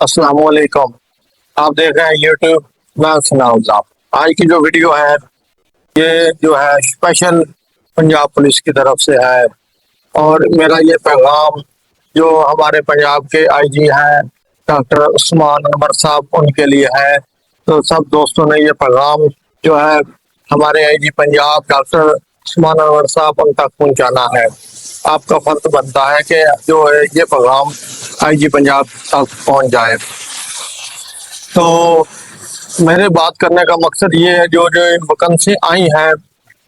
अस्सलाम वालेकुम। आप देख रहे हैं यूट्यूब। मैं सुनाऊँ साहब, आज की जो वीडियो है ये जो है स्पेशल पंजाब पुलिस की तरफ से है। और मेरा ये पैगाम जो हमारे पंजाब के आईजी हैं डॉक्टर उस्मान अनवर साहब, उनके लिए है। तो सब दोस्तों ने ये पैगाम जो है हमारे आईजी पंजाब डॉक्टर उस्मान अनवर साहब उन तक पहुंचाना है। आपका फर्ज बनता है कि जो है ये पैगाम आईजी पंजाब तक पहुंच जाए। तो मेरे बात करने का मकसद ये है, जो जो वैकेंसी आई है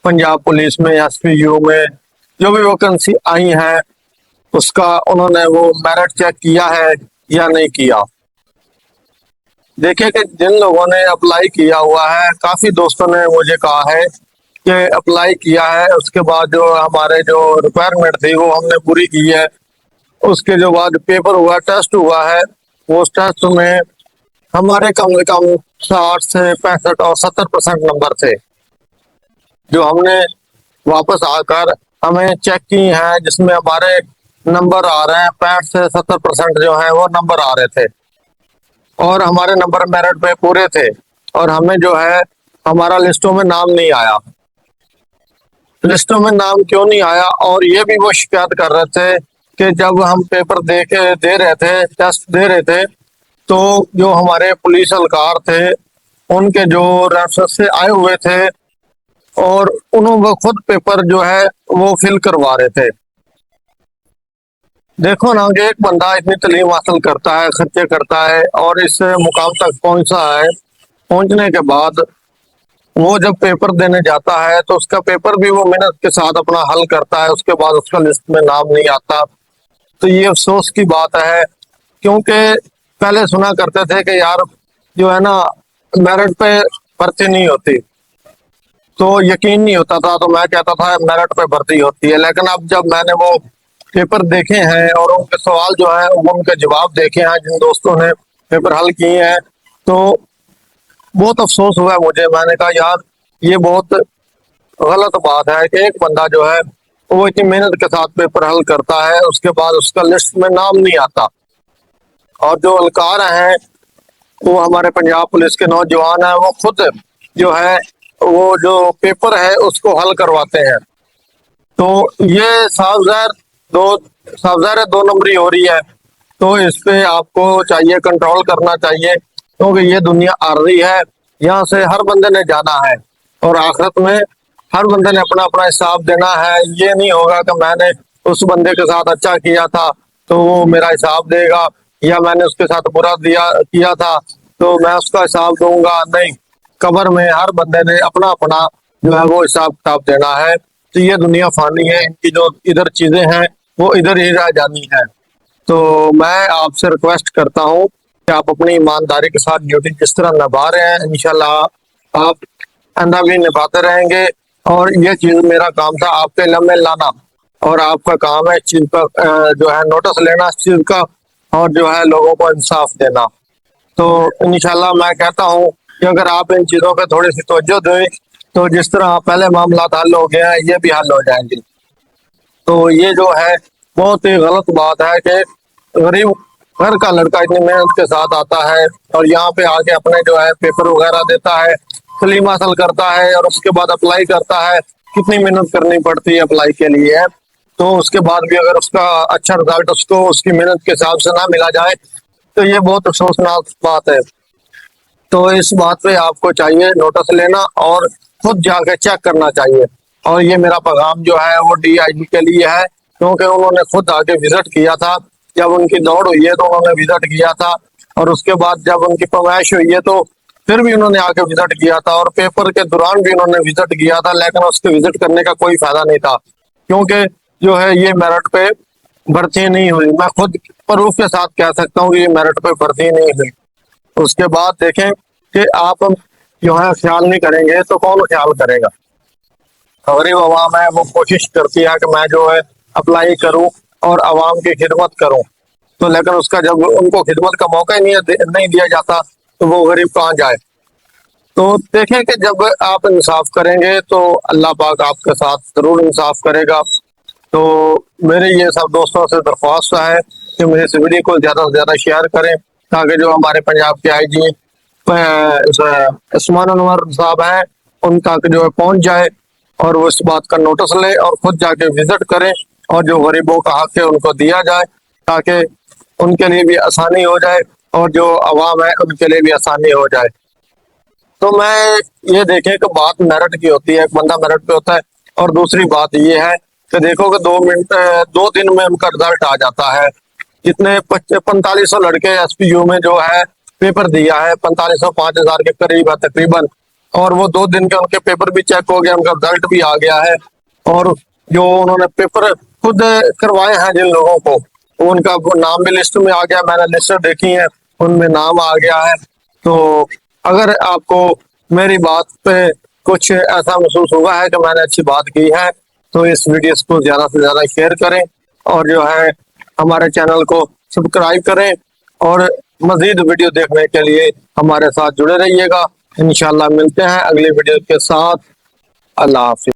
पंजाब पुलिस में, एसपीयू में जो भी वैकेंसी आई है उसका उन्होंने वो मेरिट चेक किया है या नहीं किया। देखिए कि जिन लोगों ने अप्लाई किया हुआ है, काफी दोस्तों ने मुझे कहा है कि अप्लाई किया है, उसके बाद जो हमारे जो रिक्वायरमेंट थी वो हमने पूरी की है। उसके जो बाद पेपर हुआ, टेस्ट हुआ है, वो टेस्ट में हमारे कम से कम 60 से 65 और 70% नंबर थे, जो हमने वापस आकर हमें चेक की हैं, जिसमें हमारे नंबर आ रहे हैं 65 से 70% जो है वो नंबर आ रहे थे और हमारे नंबर मेरिट पे पूरे थे। और हमें जो है हमारा लिस्टों में नाम नहीं आया। लिस्टों में नाम क्यों नहीं आया? और ये भी वो शिकायत कर रहे थे कि जब हम पेपर दे रहे थे, टेस्ट दे रहे थे, तो जो हमारे पुलिस एहलकार थे उनके जो रेफरेंस से आए हुए थे और उन्होंने खुद पेपर जो है वो फिल करवा रहे थे। देखो ना कि एक बंदा इतनी तालीम हासिल करता है, खर्चे करता है और इस मुकाम तक पहुंचा है, पहुंचने के बाद वो जब पेपर देने जाता है तो उसका पेपर भी वो मेहनत के साथ अपना हल करता है, उसके बाद उसका लिस्ट में नाम नहीं आता। तो ये अफसोस की बात है, क्योंकि पहले सुना करते थे कि यार जो है ना मेरिट पे भर्ती नहीं होती, तो यकीन नहीं होता था, तो मैं कहता था मेरिट पे भर्ती होती है। लेकिन अब जब मैंने वो पेपर देखे हैं और उनके सवाल जो है वो उनके जवाब देखे हैं, जिन दोस्तों ने पेपर हल किए हैं, तो बहुत अफसोस हुआ है मुझे। मैंने कहा यार ये बहुत गलत बात है कि एक बंदा जो है वो इतनी मेहनत के साथ पेपर हल करता है, उसके बाद उसका लिस्ट में नाम नहीं आता। और जो एहलकार हैं वो हमारे पंजाब पुलिस के नौजवान हैं, वो खुद जो है वो जो पेपर है उसको हल करवाते हैं। तो ये साफ ज़ाहिर है दो नंबरी हो रही है। तो इस पे आपको चाहिए कंट्रोल करना चाहिए, क्योंकि ये दुनिया आर्जी है, यहाँ से हर बंदे ने जाना है और आखिरत में हर बंदे ने अपना अपना हिसाब देना है। ये नहीं होगा कि मैंने उस बंदे के साथ अच्छा किया था तो वो मेरा हिसाब देगा, या मैंने उसके साथ बुरा किया था तो मैं उसका हिसाब दूंगा। नहीं, कब्र में हर बंदे ने अपना अपना जो है वो हिसाब किताब देना है। तो ये दुनिया फानी है, इनकी जो इधर चीजें हैं वो इधर ही रह जानी है। तो मैं आपसे रिक्वेस्ट करता हूँ कि आप अपनी ईमानदारी के साथ ड्यूटी जिस तरह निभा रहे हैं, इंशाल्लाह आप आइंदा भी निभाते रहेंगे। और ये चीज मेरा काम था आपके इल्म में लाना, और आपका काम है इस चीज का जो है नोटिस लेना इस चीज का, और जो है लोगों को इंसाफ देना। तो इंशाल्लाह मैं कहता हूँ कि अगर आप इन चीजों पे थोड़ी सी तवज्जो दें तो जिस तरह पहले मामला हल हो गया है, ये भी हल हो जाएंगे। तो ये जो है बहुत ही गलत बात है कि गरीब घर का लड़का इतनी मेहनत के साथ आता है और यहाँ पे आके अपने जो है पेपर वगैरह देता है, तालीम हासिल करता है और उसके बाद अप्लाई करता है। कितनी मेहनत करनी पड़ती है अप्लाई के लिए, तो उसके बाद भी अगर उसका अच्छा रिजल्ट उसको उसकी मेहनत के हिसाब से ना मिला जाए तो ये बहुत अफसोसनाक बात है। तो इस बात पे आपको चाहिए नोटिस लेना और खुद जाके चेक करना चाहिए। और ये मेरा पैगाम जो है वो डीआईजी के लिए है, क्योंकि उन्होंने खुद आके विजिट किया था। जब उनकी दौड़ हुई है तो उन्होंने विजिट किया था, और उसके बाद जब उनकी पैमाइश हुई है तो फिर भी उन्होंने आके विजिट किया था, और पेपर के दौरान भी उन्होंने विजिट किया था। लेकिन उसके विजिट करने का कोई फायदा नहीं था, क्योंकि जो है ये मेरिट पे भर्ती नहीं हुई। मैं खुद प्रूफ के साथ कह सकता हूँ कि ये मेरिट पे भर्ती नहीं हुई। उसके बाद देखें कि आप जो है ख्याल नहीं करेंगे तो कौन ख्याल करेगा? गरीब अवाम है, वो कोशिश करती है कि मैं जो है अप्लाई करूं और अवाम की खिदमत करूं, तो लेकिन उसका जब उनको खिदमत का मौका ही नहीं दिया जाता तो वो गरीब कहाँ जाए? तो देखें कि जब आप इंसाफ करेंगे तो अल्लाह पाक आपके साथ जरूर इंसाफ करेगा। तो मेरे ये सब दोस्तों से दरख्वास्त है कि मेरे इस वीडियो को ज्यादा से ज्यादा शेयर करें ताकि जो हमारे पंजाब के आईजी उस्मान अनवर साहब हैं उन तक जो है पहुंच जाए और वो इस बात का नोटिस ले और खुद जाके विजिट करें और जो गरीबों का हक है उनको दिया जाए, ताकि उनके लिए भी आसानी हो जाए और जो अवाम है उनके लिए भी आसानी हो जाए। तो मैं ये देखें कि बात मेरिट की होती है, एक बंदा मेरिट पे होता है, और दूसरी बात ये है कि देखो कि 2 दिन में उनका रिजल्ट आ जाता है। जितने 4500 लड़के एसपीयू में जो है पेपर दिया है, 4500 5000 के करीब है तकरीबन, और वो 2 दिन के उनके पेपर भी चेक हो गया, उनका रिजल्ट भी आ गया है। और जो उन्होंने पेपर खुद करवाए हैं जिन लोगों को, उनका नाम भी लिस्ट में आ गया, मैंने लिस्ट देखी है, उनमें नाम आ गया है। तो अगर आपको मेरी बात पे कुछ ऐसा महसूस हुआ है कि मैंने अच्छी बात की है, तो इस वीडियो को ज्यादा से ज्यादा शेयर करें और जो है हमारे चैनल को सब्सक्राइब करें, और मजीद वीडियो देखने के लिए हमारे साथ जुड़े रहिएगा। इंशाल्लाह मिलते हैं अगली वीडियो के साथ। अल्लाह हाफिज।